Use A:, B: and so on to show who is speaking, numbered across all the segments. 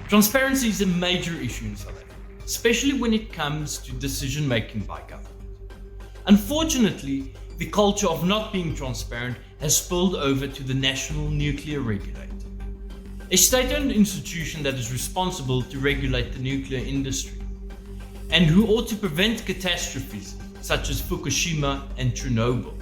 A: Transparency is a major issue in South Africa, especially when it comes to decision making by government. Unfortunately, the culture of not being transparent has spilled over to the National Nuclear Regulator, a state-owned institution that is responsible to regulate the nuclear industry, and who ought to prevent catastrophes such as Fukushima and Chernobyl.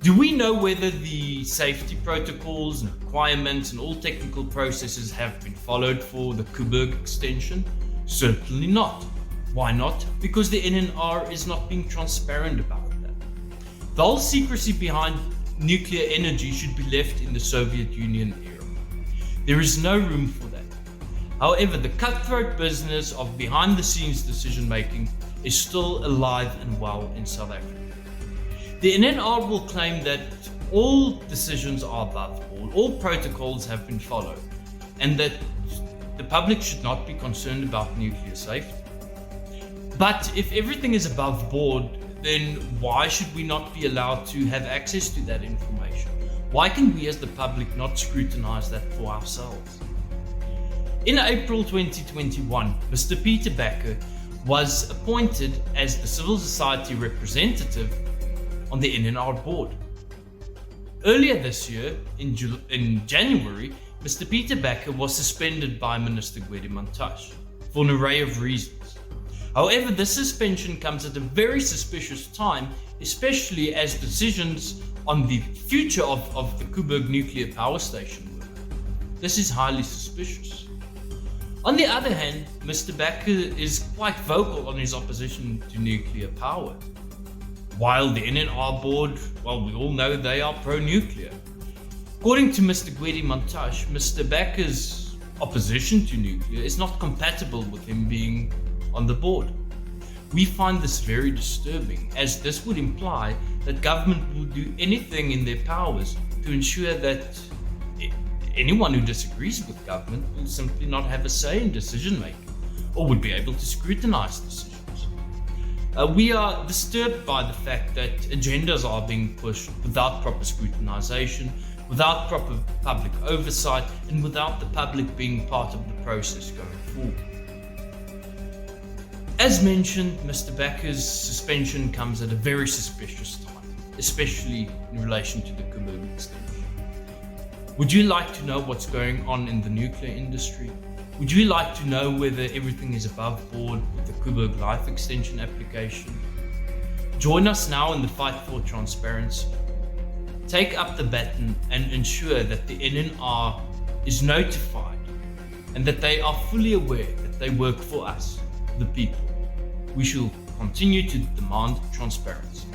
A: Do we know whether the safety protocols and requirements and all technical processes have been followed for the Koeberg extension? Certainly not. Why not? Because the NNR is not being transparent about that. The whole secrecy behind nuclear energy should be left in the Soviet Union era. There is no room for that. However, the cutthroat business of behind-the-scenes decision-making is still alive and well in South Africa. The NNR will claim that all decisions are above board, all protocols have been followed, and that the public should not be concerned about nuclear safety. But if everything is above board, then why should we not be allowed to have access to that information? Why can we as the public not scrutinize that for ourselves? In April 2021, Mr. Peter Becker was appointed as the civil society representative on the NNR board. Earlier this year, in January, Mr. Peter Becker was suspended by Minister Koeberg for an array of reasons. However, this suspension comes at a very suspicious time, especially as decisions on the future of the Koeberg nuclear power station were. This is highly suspicious. On the other hand, Mr. Becker is quite vocal on his opposition to nuclear power. While the NNR board, well, we all know they are pro-nuclear. According to Mr. Koeberg, Mr. Becker's opposition to nuclear is not compatible with him being on the board. We find this very disturbing, as this would imply that government will do anything in their powers to ensure that anyone who disagrees with government will simply not have a say in decision making, or would be able to scrutinize decisions. We are disturbed by the fact that agendas are being pushed without proper scrutinization, without proper public oversight, and without the public being part of the process going forward. As mentioned, Mr. Becker's suspension comes at a very suspicious time, especially in relation to the Koeberg extension. Would you like to know what's going on in the nuclear industry? Would you like to know whether everything is above board with the Koeberg life extension application? Join us now in the fight for transparency. Take up the baton and ensure that the NNR is notified and that they are fully aware that they work for us, the people. We shall continue to demand transparency.